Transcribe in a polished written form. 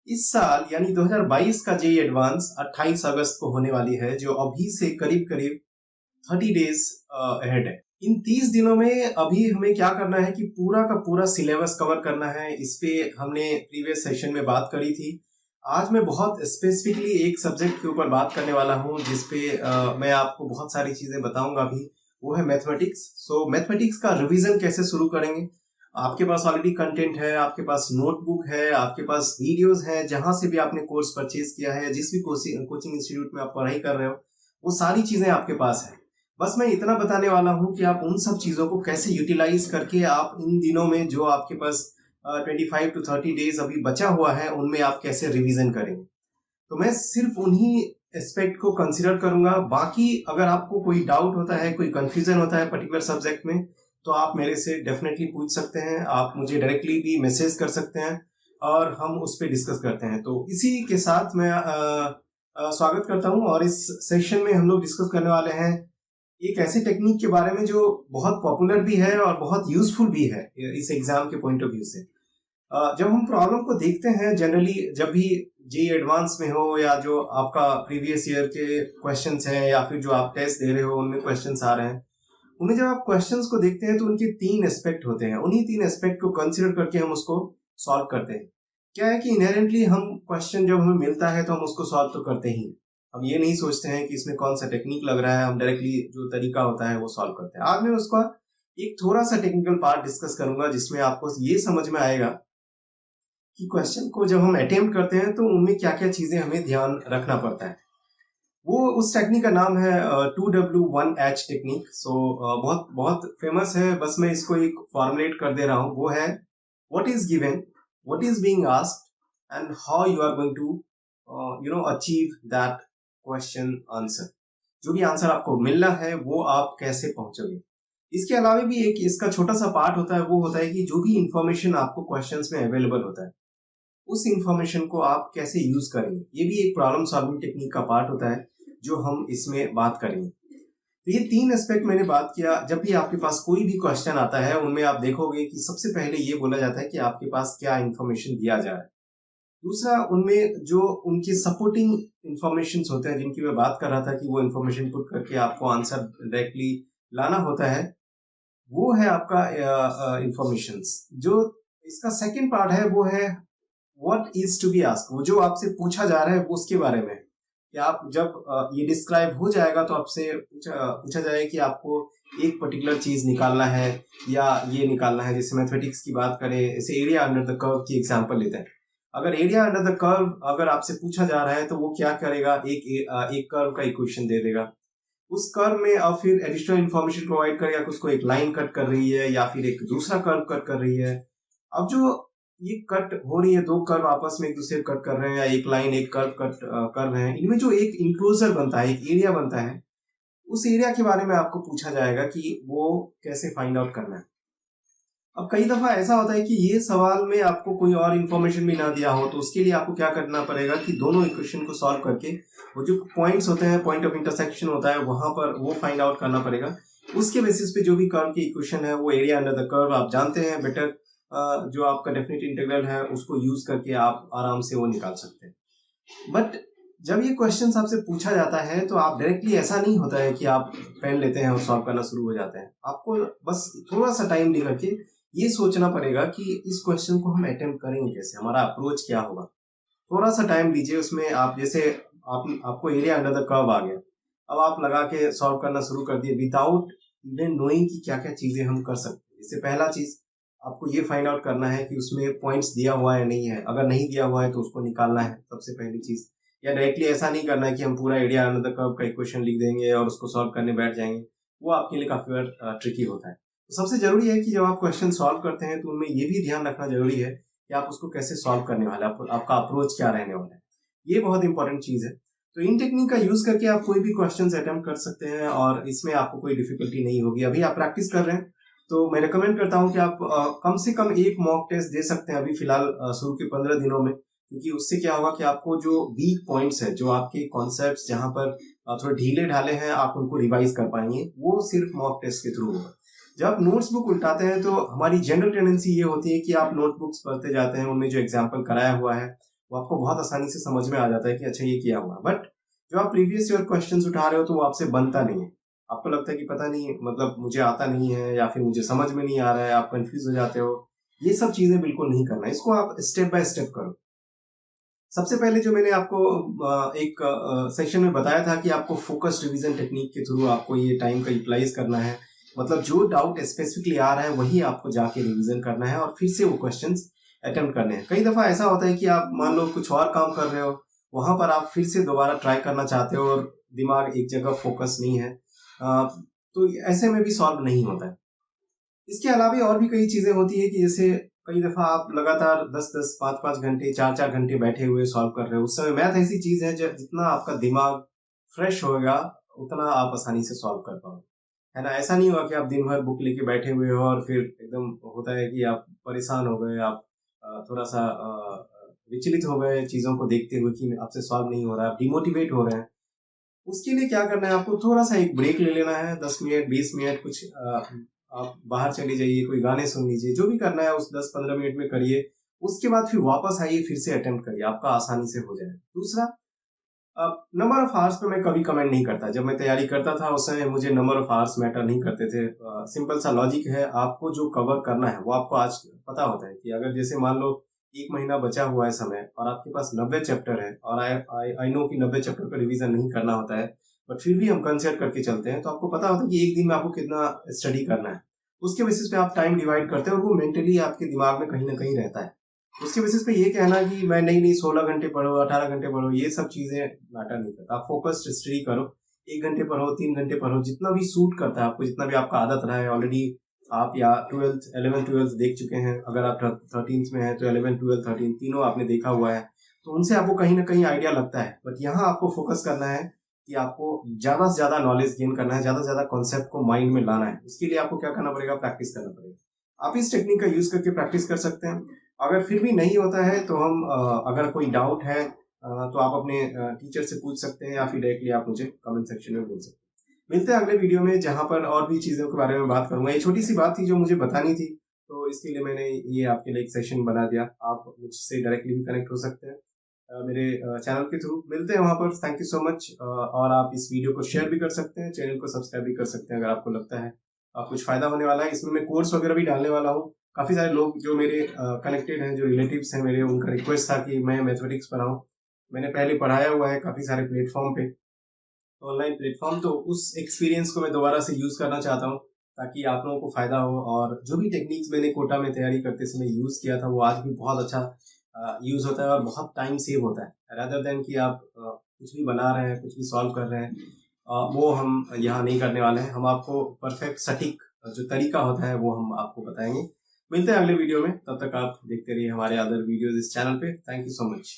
इस साल यानी 2022 का जेईई एडवांस 28 अगस्त को होने वाली है, जो अभी से करीब करीब 30 डेज अहेड है। इन 30 दिनों में अभी हमें क्या करना है कि पूरा का पूरा सिलेबस कवर करना है। इस पे हमने प्रीवियस सेशन में बात करी थी। आज मैं बहुत स्पेसिफिकली एक सब्जेक्ट के ऊपर बात करने वाला हूँ, जिसपे मैं आपको बहुत सारी चीजें बताऊंगा अभी। वो है मैथमेटिक्स। सो मैथमेटिक्स का रिवीजन कैसे शुरू करेंगे। आपके पास ऑलरेडी कंटेंट है, आपके पास नोटबुक है, आपके पास वीडियोस है, जहां से भी आपने कोर्स परचेज किया है, जिस भी कोचिंग इंस्टीट्यूट में आप पढ़ाई कर रहे हो, वो सारी चीजें आपके पास है। बस मैं इतना बताने वाला हूं कि आप उन सब चीजों को कैसे यूटिलाइज करके आप इन दिनों में जो आपके पास 25 टू 30 डेज अभी बचा हुआ है, उनमें आप कैसे रिवीजन करेंगे। तो मैं सिर्फ उन्हीं एस्पेक्ट को कंसिडर करूंगा। बाकी अगर आपको कोई डाउट होता है, कोई कंफ्यूजन होता है पर्टिकुलर सब्जेक्ट में, तो आप मेरे से डेफिनेटली पूछ सकते हैं। आप मुझे डायरेक्टली भी मैसेज कर सकते हैं और हम उस पर डिस्कस करते हैं। तो इसी के साथ मैं स्वागत करता हूं, और इस सेशन में हम लोग डिस्कस करने वाले हैं एक ऐसी टेक्निक के बारे में जो बहुत पॉपुलर भी है और बहुत यूजफुल भी है इस एग्जाम के पॉइंट ऑफ व्यू से। जब हम प्रॉब्लम को देखते हैं जनरली, जब भी जेईई एडवांस में हो या जो आपका प्रीवियस ईयर के क्वेश्चंस हैं या फिर जो आप टेस्ट दे रहे हो उनमें क्वेश्चंस आ रहे हैं, उन्हें जब आप क्वेश्चंस को देखते हैं तो उनके 3 एस्पेक्ट होते हैं। उन्हीं 3 एस्पेक्ट को कंसिडर करके हम उसको सॉल्व करते हैं। क्या है कि इनहेरेंटली हम क्वेश्चन जब हमें मिलता है तो हम उसको सॉल्व तो करते ही हैं। हम ये नहीं सोचते हैं कि इसमें कौन सा टेक्निक लग रहा है, हम डायरेक्टली जो तरीका होता है वो सॉल्व करते हैं। आज मैं उसका एक थोड़ा सा टेक्निकल पार्ट डिस्कस करूंगा, जिसमें आपको ये समझ में आएगा कि क्वेश्चन को जब हम अटेम्प्ट करते हैं तो उनमें क्या क्या चीजें हमें ध्यान रखना पड़ता है। वो उस टेक्निक का नाम है 2W1H टेक्निक। सो बहुत बहुत फेमस है। बस मैं इसको एक फॉर्मुलेट कर दे रहा हूँ। वो है what is given, what is being asked and how you are going to achieve that question answer. जो भी आंसर आपको मिलना है वो आप कैसे पहुंचोगे। इसके अलावा भी एक इसका छोटा सा पार्ट होता है। वो होता है कि जो भी इंफॉर्मेशन आपको क्वेश्चंस में अवेलेबल होता है, उस इंफॉर्मेशन को आप कैसे यूज करेंगे। ये भी एक प्रॉब्लम सॉल्विंग टेक्निक का पार्ट होता है, जो हम इसमें बात करेंगे। तो ये 3 एस्पेक्ट मैंने बात किया। जब भी आपके पास कोई भी क्वेश्चन आता है, उनमें आप देखोगे कि सबसे पहले ये बोला जाता है कि आपके पास क्या इंफॉर्मेशन दिया जा रहा है। दूसरा, उनमें जो उनके सपोर्टिंग इंफॉर्मेशन होते हैं, जिनकी मैं बात कर रहा था कि वो इंफॉर्मेशन पुट करके आपको आंसर डायरेक्टली लाना होता है, वो है आपका इंफॉर्मेशन। जो इसका सेकेंड पार्ट है वो है what is to be asked. वो जो आपसे पूछा जा रहा है वो उसके बारे में, कि आप जब ये डिस्क्राइब हो जाएगा तो आपसे पूछा जाएगा कि आपको एक पर्टिकुलर चीज निकालना है या ये निकालना है। जैसे मैथमेटिक्स की बात करें, जैसे एरिया अंडर द कर्व की एग्जांपल लेते हैं। अगर एरिया अंडर द कर्व अगर आपसे पूछा जा रहा है तो वो क्या करेगा, एक कर्व का इक्वेशन दे देगा। उस कर्व में और फिर एडिशनल इंफॉर्मेशन प्रोवाइड करेगा कि उसको एक लाइन कट कर रही है या फिर एक दूसरा कर्व कट कर रही है। अब जो ये कट हो रही है, 2 कर्व आपस में एक दूसरे कट कर रहे हैं, या एक लाइन एक कर्व कट कर रहे हैं, इनमें जो एक इंक्लोजर बनता है, एक एरिया बनता है, उस एरिया के बारे में आपको पूछा जाएगा कि वो कैसे फाइंड आउट करना है। अब कई दफा ऐसा होता है कि ये सवाल में आपको कोई और इन्फॉर्मेशन भी ना दिया हो, तो उसके लिए आपको क्या करना पड़ेगा कि दोनों इक्वेशन को सॉल्व करके वो जो पॉइंट्स होते हैं, पॉइंट ऑफ इंटरसेक्शन होता है, वहां पर वो फाइंड आउट करना पड़ेगा। उसके बेसिस पे जो भी कर्व की इक्वेशन है, वो एरिया अंडर द कर्व आप जानते हैं बेटर, जो आपका डेफिनेट इंटीग्रल है उसको यूज करके आप आराम से वो निकाल सकते हैं। बट जब ये क्वेश्चन आपसे पूछा जाता है तो आप डायरेक्टली, ऐसा नहीं होता है कि आप पेन लेते हैं और सॉल्व करना शुरू हो जाते हैं। आपको बस थोड़ा सा टाइम लेकर के ये सोचना पड़ेगा कि इस क्वेश्चन को हम अटेम्प्ट करेंगे कैसे, हमारा अप्रोच क्या होगा। थोड़ा सा टाइम दीजिए उसमें। आप जैसे आपको एरिया अंडर द कर्व आ गया, अब आप लगा के सॉल्व करना शुरू कर दिए विदाउट इवन नोइंग कि क्या क्या चीजें हम कर सकते हैं। इससे पहला चीज आपको ये फाइंड आउट करना है कि उसमें पॉइंट्स दिया हुआ है नहीं है। अगर नहीं दिया हुआ है तो उसको निकालना है सबसे पहली चीज। या डायरेक्टली ऐसा नहीं करना है कि हम पूरा एरिया अंडर द कर्व का इक्वेशन लिख देंगे और उसको सॉल्व करने बैठ जाएंगे। वो आपके लिए काफी बार ट्रिकी होता है। तो सबसे जरूरी है कि जब आप क्वेश्चन सॉल्व करते हैं तो उनमें ये भी ध्यान रखना जरूरी है कि आप उसको कैसे सॉल्व करने वाले हैं, आपका अप्रोच क्या रहने वाला है। ये बहुत इंपॉर्टेंट चीज है। तो इन टेक्निक का यूज करके आप कोई भी क्वेश्चन अटेम्प्ट कर सकते हैं और इसमें आपको कोई डिफिकल्टी नहीं होगी। अभी आप प्रैक्टिस कर रहे हैं तो मैं रिकमेंड करता हूं कि आप कम से कम एक मॉक टेस्ट दे सकते हैं अभी फिलहाल शुरू के 15 दिनों में। क्योंकि उससे क्या होगा कि आपको जो वीक पॉइंट्स है, जो आपके कॉन्सेप्ट्स जहां पर थोड़े ढीले ढाले हैं, आप उनको रिवाइज कर पाएंगे। वो सिर्फ मॉक टेस्ट के थ्रू होगा। जब आप नोट्स बुक उल्टाते हैं तो हमारी जनरल टेंडेंसी ये होती है कि आप नोटबुक्स पढ़ते जाते हैं, उनमें जो एग्जाम्पल कराया हुआ है वो आपको बहुत आसानी से समझ में आ जाता है कि अच्छा ये किया हुआ। बट जो आप प्रीवियस ईयर क्वेश्चंस उठा रहे हो तो वो आपसे बनता नहीं है। आपको लगता है कि पता नहीं, मतलब मुझे आता नहीं है या फिर मुझे समझ में नहीं आ रहा है, आप कंफ्यूज हो जाते हो। ये सब चीजें बिल्कुल नहीं करना है, इसको आप स्टेप बाय स्टेप करो। सबसे पहले जो मैंने आपको एक सेशन में बताया था कि आपको फोकस रिवीजन टेक्निक के थ्रू आपको ये टाइम का यूटिलाइज करना है। मतलब जो डाउट स्पेसिफिकली आ रहा है वही आपको जाके रिवीजन करना है और फिर से वो क्वेश्चंस अटेम्प्ट करने हैं। कई दफा ऐसा होता है कि आप मान लो कुछ और काम कर रहे हो, वहां पर आप फिर से दोबारा ट्राई करना चाहते हो और दिमाग एक जगह फोकस नहीं है, तो ऐसे में भी सॉल्व नहीं होता है। इसके अलावा और भी कई चीजें होती है कि जैसे कई दफा आप लगातार 10-10, 5-5 घंटे, 4-4 घंटे बैठे हुए सॉल्व कर रहे हो। उस समय मैथ ऐसी चीज है जितना आपका दिमाग फ्रेश होगा उतना आप आसानी से सॉल्व कर पाओगे, है ना। ऐसा नहीं हुआ कि आप दिन भर बुक लेके बैठे हुए हो और फिर एकदम होता है कि आप परेशान हो गए, आप थोड़ा सा विचलित हो गए चीजों को देखते हुए कि आपसे सॉल्व नहीं हो रहा है, आप डिमोटिवेट हो रहे हैं। उसके लिए क्या करना है, आपको थोड़ा सा एक ब्रेक ले लेना है, 10 मिनट 20 मिनट कुछ आप बाहर चली जाइए, कोई गाने सुन लीजिए, जो भी करना है उस 10-15 मिनट में करिए। उसके बाद फिर वापस आइए, फिर से अटेम्प्ट करिए, आपका आसानी से हो जाएगा। दूसरा, नंबर ऑफ आवर्स पे मैं कभी कमेंट नहीं करता। जब मैं तैयारी करता था उस समय मुझे नंबर ऑफ आवर्स मैटर नहीं करते थे। सिंपल सा लॉजिक है, आपको जो कवर करना है वो आपको आज पता होता है कि अगर जैसे मान लो 1 महीना बचा हुआ है समय और आपके पास 90 चैप्टर है और आई नो कि 90 चैप्टर का रिवीजन नहीं करना होता है, बट फिर भी हम कंसिडर करके चलते हैं, तो आपको पता होता है कि एक दिन में आपको कितना स्टडी करना है। उसके बेसिस पे आप टाइम डिवाइड करते हैं और वो मेंटली आपके दिमाग में कहीं ना कहीं रहता है। उसके बेसिस पे ये कहना कि मैं नहीं 16 घंटे पढ़ो, 18 घंटे पढ़ो, ये सब चीजें मैटर नहीं करता। आप फोकस्ड स्टडी करो, 1 घंटे पढ़ो, 3 घंटे पढ़ो, जितना भी सूट करता है आपको, जितना भी आपका आदत रहा है। ऑलरेडी आप या 11th 12th देख चुके हैं, अगर आप 13th में है तो 11 12 13 तीनों आपने देखा हुआ है, तो उनसे आपको कहीं ना कहीं आइडिया लगता है। बट यहाँ आपको फोकस करना है कि आपको ज्यादा से ज्यादा नॉलेज गेन करना है, ज्यादा से ज्यादा कॉन्सेप्ट को माइंड में लाना है। उसके लिए आपको क्या करना पड़ेगा, प्रैक्टिस करना पड़ेगा। आप इस टेक्निक का यूज करके प्रैक्टिस कर सकते हैं। अगर फिर भी नहीं होता है तो हम अगर कोई डाउट है तो आप अपने टीचर से पूछ सकते हैं या फिर डायरेक्टली आप मुझे कमेंट सेक्शन में बोल सकते हैं। मिलते हैं अगले वीडियो में जहां पर और भी चीजों के बारे में बात करूंगा। ये छोटी सी बात थी जो मुझे बतानी थी, तो इसके लिए मैंने ये आपके लिए एक सेशन बना दिया। आप मुझसे डायरेक्टली भी कनेक्ट हो सकते हैं मेरे चैनल के थ्रू। मिलते हैं वहां पर। Thank you so much. और आप इस वीडियो को शेयर भी कर सकते हैं, चैनल को सब्सक्राइब भी कर सकते हैं अगर आपको लगता है कुछ फायदा होने वाला है। इसमें मैं कोर्स वगैरह भी डालने वाला हूँ। काफी सारे लोग जो मेरे कनेक्टेड हैं, जो रिलेटिव्स हैं मेरे, उनका रिक्वेस्ट था कि मैं मैथमेटिक्स पढ़ाऊं। मैंने पहले पढ़ाया हुआ है काफी सारे प्लेटफॉर्म पे, ऑनलाइन प्लेटफॉर्म, तो उस एक्सपीरियंस को मैं दोबारा से यूज करना चाहता हूँ ताकि आप लोगों को फायदा हो। और जो भी टेक्निक्स मैंने कोटा में तैयारी करते समय यूज किया था वो आज भी बहुत अच्छा यूज होता है और बहुत टाइम सेव होता है। रादर देन कि आप कुछ भी बना रहे हैं, कुछ भी सॉल्व कर रहे हैं, वो हम यहाँ नहीं करने वाले हैं। हम आपको परफेक्ट सटीक जो तरीका होता है वो हम आपको बताएंगे। मिलते हैं अगले वीडियो में, तब तक आप देखते रहिए हमारे अदर वीडियोज इस चैनल पे। Thank you so much.